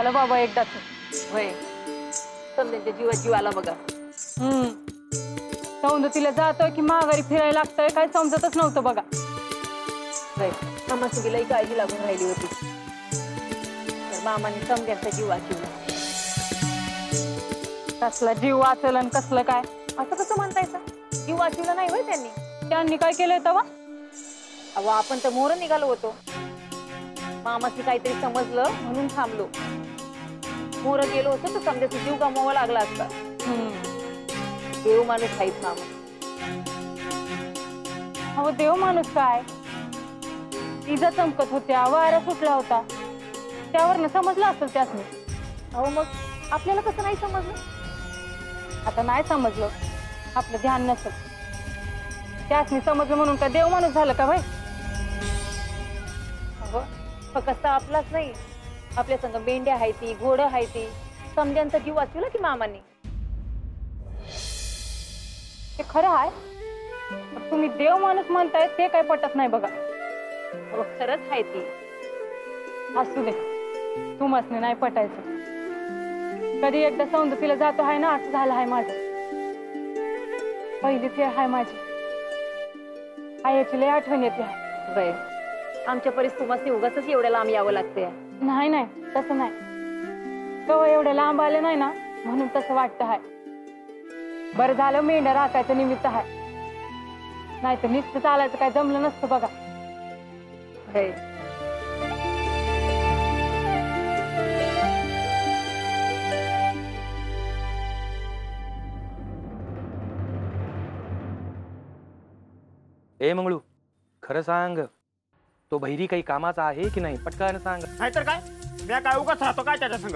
झालं बाबा एकदाच. होय समजांच्या जीवात जीव आला बघा. सौंदतीला जातोय की माघारी फिरायला लागतोय काय समजतच नव्हतं बघा. मामासुगीलाही काळजी लागून राहिली होती तर मामाने समजांचा जीव वाचवला. कसला जीव वाचल आणि कसलं काय असं कसं म्हणतायचं? जीव वाचवला नाही होय त्यांनी. त्यांनी काय केलंय तेव्हा? अहो आपण तर मोर निघालो होतो. मामाशी काहीतरी समजलं म्हणून थांबलो. मोर गेलो होतो तर समजायचा जीव गमवावा लागला असता. देव माणूस आहेत मामा. अहो देव माणूस काय, इजा चमकत होत्या, वारा सुटला होता, त्यावर समजलं असेल त्यासनी. अहो मग आपल्याला कसं नाही समजलं? आता नाही समजलं, आपलं ध्यान नसेल. त्यासनी समजलं म्हणून का देव माणूस झालं का भाई? अहो फक्त आपलाच नाही, आपल्या संग मेंढ्या आहे ती, घोडं आहे ती. समजांचा जीव वाचवला की मामाने. ते खरं आहे, तुम्ही देव माणूस म्हणताय ते काय पटत नाही बघा. अहो खरंच आहे ती. असू दे, तुम्हाला नाही पटायचं. कधी एकदा सौंदतीला जातो आहे ना, असं झालं आहे माझं. पहिली फेर आहे माझी, आईची लय आठवण येते. बाय आमच्या परीस तुम्हाला उगाच एवढ्या लांब यावं लागतंय. नाही नाही तसं नाही, कवा एवढ्या लांब आले नाही ना म्हणून तसं वाटतं आहे. बरं झालं मेंढ्या राखायचं निमित्त आहे, नाही तर नुसतं चालायचं काय जमलं नसतं बघा. ए मंगळू, खरं सांग, तो बहिरी काही कामाचा आहे की नाही? पटकन सांग. नाहीतर काय, मी काय उगाच राहतो काय त्याच्या संग?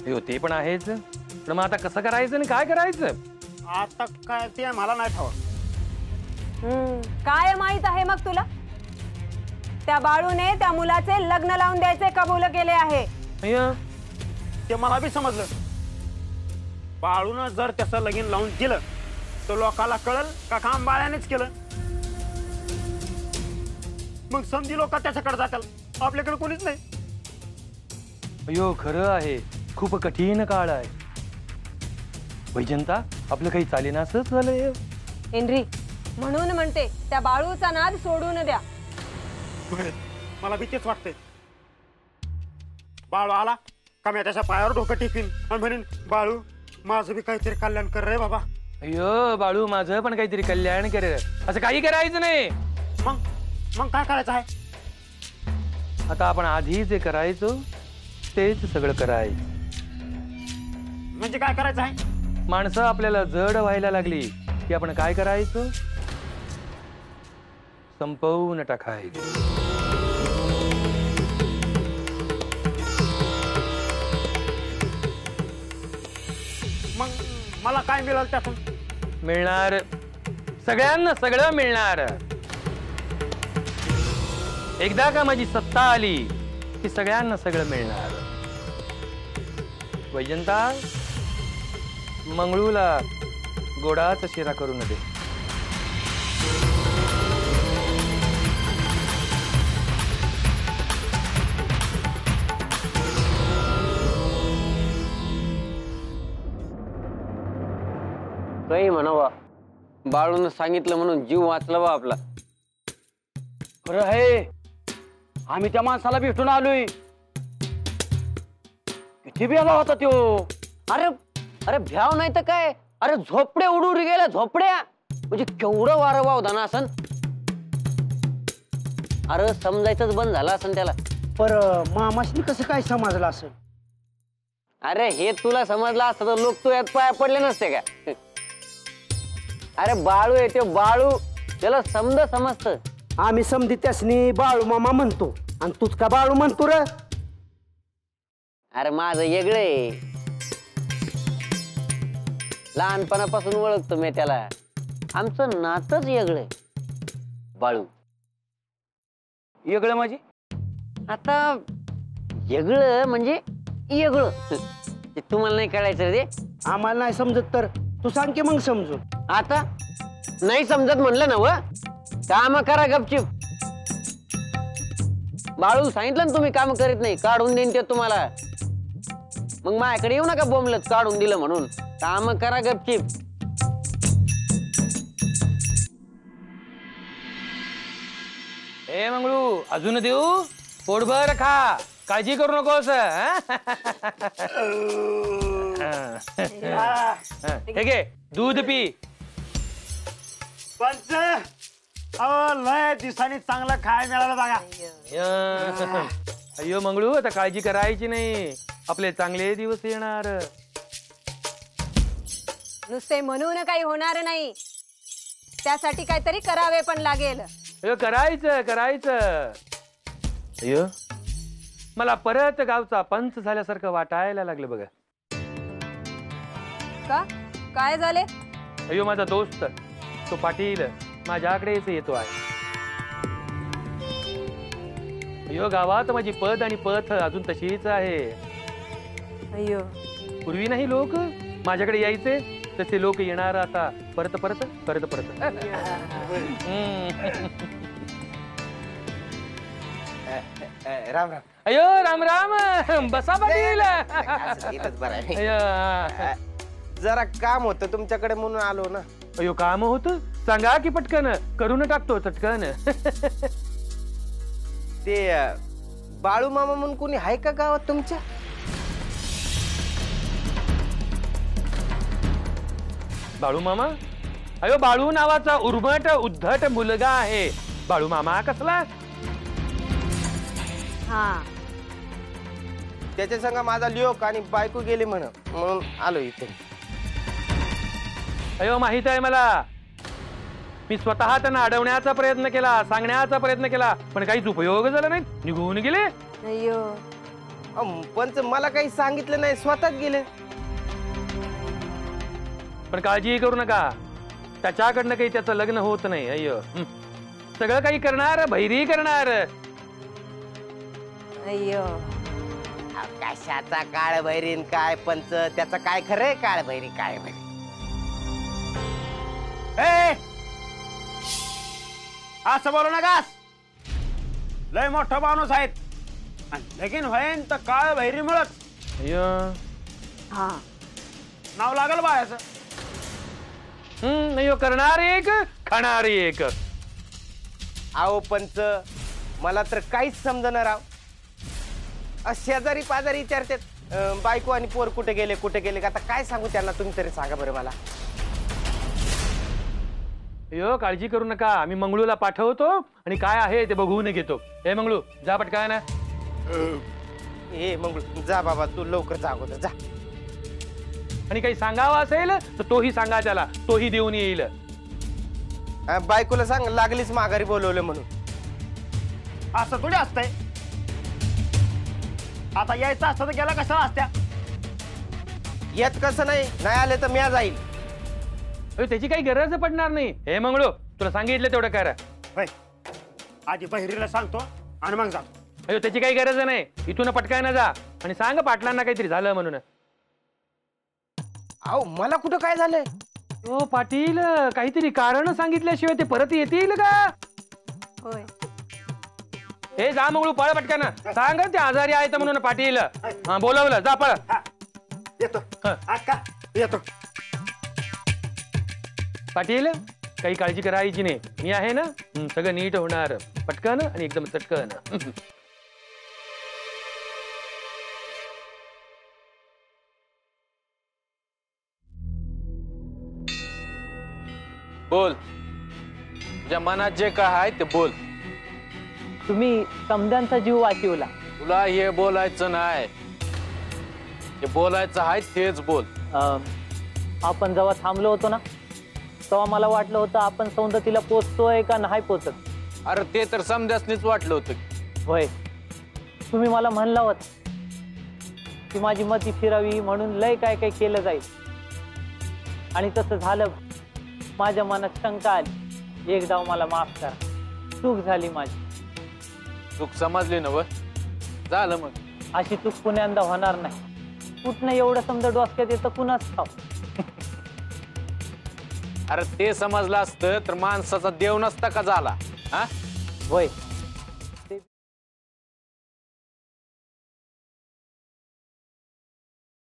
हो ते पण आहेच, पण मग आता कसं करायचं आणि काय करायचं? आता काय ते मला नाही ठाव. काय माहित आहे मग तुला? त्या बाळूने त्या मुलाचे लग्न लावून द्यायचे कबूल केले आहे. ते मला बी समजलं. बाळून जर त्याचं लगीन लावून दिलं तर लोकाला कळल का काम बाळ्यानेच केलं. मग समजी लोक त्याच्याकडे जातील, आपल्याकडे कोणीच नाही. अयो खरं आहे, खूप कठीण काळ आहे. वैजंता आपलं काही चालेना असंच झालंय. हेनरी म्हणून म्हणते त्या बाळूचा नाद सोडून द्या. मला भीतीच वाटते. बाळू आला का मी त्याच्या पायावर डोकं टिकीन आणि म्हणेन, बाळू माझं बी काहीतरी कल्याण कर रे बाबा. अयो बाळू माझं पण काहीतरी कल्याण कर. असं काही करायचं नाही. मग मग काय करायचं आहे? आता आपण आधी जे करायचो तेच सगळं करायचं. म्हणजे काय करायचं आहे? माणसं आपल्याला जड व्हायला लागली की आपण काय करायचं? संपवून टाकायचं. मग मला काय मिळालं त्यातून? मिळणार, सगळ्यांना सगळं मिळणार. एकदा का माझी सत्ता आली की सगळ्यांना सगळं मिळणार. वैजंता मंगळूला गोडाचा शिरा करून दे. काही म्हणावा, बाळून सांगितलं म्हणून जीव वाचला बा आपला. खरं आहे, आम्ही त्या माणसाला भेटून आलोय. किती बेला होता त्यो. अरे अरे भ्याव नाही तर काय, अरे झोपड्या उडून गेल्या झोपड्या. म्हणजे केवढं वारं वावधान असन. अरे समजायचंच बंद झालं असन त्याला. पर मामासनी कसं काय समजलं असेल? अरे हे तुला समजलं असतं तर लोक तू यात पाया पडले नसते का? अरे बाळू आहे ते बाळू, त्याला समजत. आम्ही समधी त्यासनी बाळू मामा म्हणतो आणि तूच का बाळू म्हणतो रे? अरे माझं वेगळे, लहानपणापासून ओळखतो मी त्याला. आमचं नातच वेगळं. बाळू वेगळं म्हणजे? आता वेगळं म्हणजे वेगळं ते तुम्हाला नाही कळायचं रे. आम्हाला नाही समजत तर तू सांग की मग समजू. आता नाही समजत म्हणलं ना व, काम करा गपचिप. बाळू सांगितलं ना तुम्ही काम करीत नाही, काढून देईन ते तुम्हाला. मग माझ्याकडे येऊ नका बोंबलत काढून दिलं म्हणून. काम करा गपचीप. ए मंगळू अजून देऊ? पोटभर खा, काळजी करू नकोस. हे घे दूध पी. पंच अहो लय दिवसांनी चांगलं खायला मिळालं बघा. अय्यो मंगळू, आता काळजी करायची नाही, आपले चांगले दिवस येणार. नुसते म्हणून काही होणार नाही, त्यासाठी काहीतरी करावे पण लागेल. अय्यो करायचं करायचं. अय्यो मला परत गावचा पंच झाल्यासारखं वाटायला लागलं बघा. का काय झाले? अय्यो माझा दोस्त तो पाटील माझ्याकडेच येतो आहे. अय्यो गावात माझी पद आणि पथ अजून तशीच आहे. अय्यो पूर्वी नाही लोक माझ्याकडे यायचे, तसे लोक येणार आता परत परत परत परत. राम राम. अयो राम राम. बसा पाटील. इथंच बरं आहे. अय्या. जरा काम होतं तुमच्याकडे म्हणून आलो ना. अयो काम होत, सांगा की पटकन, करून टाकतो चटकन. ते बाळू मामा म्हणून कोणी आहे का गावात तुमच्या? बाळू मामा? अयो बाळू नावाचा उर्मट उद्धट मुलगा आहे. बाळू मामा कसला? हा त्याच्या संग माझा लिओक आणि बायको गेली म्हणून आलो इथे. अयो माहित आहे मला, मी स्वतः त्यांना अडवण्याचा प्रयत्न केला, सांगण्याचा प्रयत्न केला, पण काहीच उपयोग झाला नाही, निघून गेले. अय्यो पंच मला काही सांगितलं नाही, स्वतःच गेले. पण काळजी करू नका, त्याच्याकडनं काही त्याचं लग्न होत नाही. अय्यो सगळं काही करणार भैरी करणार. अय्यो कशाचा काळ भैरीन काय पंच, त्याचं काय खरंय काळ भैरी काय भैरी. असं बोलू नकास, लय मोठा माणूस आहेत आणि लगीन होईन तर काळ भैरी मिळत अय्यो हा नाव लागल बायाचं. अय्यो करणार एक खाणार एक. आहो पंच मला तर काहीच समजणार. राव शेजारी पाजारी विचारतात बायको आणि पोर कुठे गेले कुठे गेले. आता काय सांगू त्यांना, तुम्ही तरी सांगा बरं मला. अय्यो काळजी करू नका, आम्ही मंगळूला पाठवतो आणि काय आहे ते बघून घेतो. हे मंगळू जा पटकन ना. ए मंगळ जा बाबा, तू लवकर जा अगोदर जा. आणि काही सांगावं असेल तर तोही सांगा त्याला, तोही देऊन येईल. बायकोला सांग लागलीच माघारी बोलवलं म्हणून. असं थोडी असतंय. आता यायचं असतं तर गेला कशाला असत्या. येत कसं नाही, नाही आले तर म्या जाईल. अय्यो त्याची काही गरज पडणार नाही. हे मंगळू तुला सांगितलं तेवढं कर. होय आधी बहिरीला सांगतो आणि मग जातो. अय्यो त्याची काही गरज नाही, इथून पटकायला जा आणि सांग पाटलांना काहीतरी झालं म्हणून. अहो मला कुठं काय झालंय? ओ पाटील काहीतरी कारण सांगितल्याशिवाय ते परत येतील का? होय हे जा मंगळू पळ पटकन, सांग ते आजारी आहेत म्हणून. पाटील हा बोलवलं, जा पळ. येतो का येतो. पाटील काही काळजी करायची नाही, मी आहे ना, सगळं नीट होणार. पटकन आणि एकदम चटकन. बोल, तुझ्या मनात जे काय आहे ते बोल. तुम्ही समद्यांचा जीव वाचवला. तुला हे बोलायचं नाही, जे बोलायचं आहे तेच बोल. आपण जेव्हा थांबलो होतो ना, तेव्हा मला वाटलं होतं आपण सौंदतीला पोचतोय का नाही पोचत. अरे ते तर समजासनीच वाटलं होतं. होय तुम्ही मला म्हणला होता की माझी मती फिरावी म्हणून लय काय काय केलं जाईल, आणि तसं झालं. माझ्या मनात शंका आली, एकदा मला माफ करा, चूक झाली माझी. चूक समजली ना व, झालं मग. अशी चूक पुण्यांदा होणार नाही. कुठनं एवढं समजा डोसक्यात येतं कुणाच ठाव. अरे ते समजलं असतं तर माणसाचा देव नसता का झाला. हा होय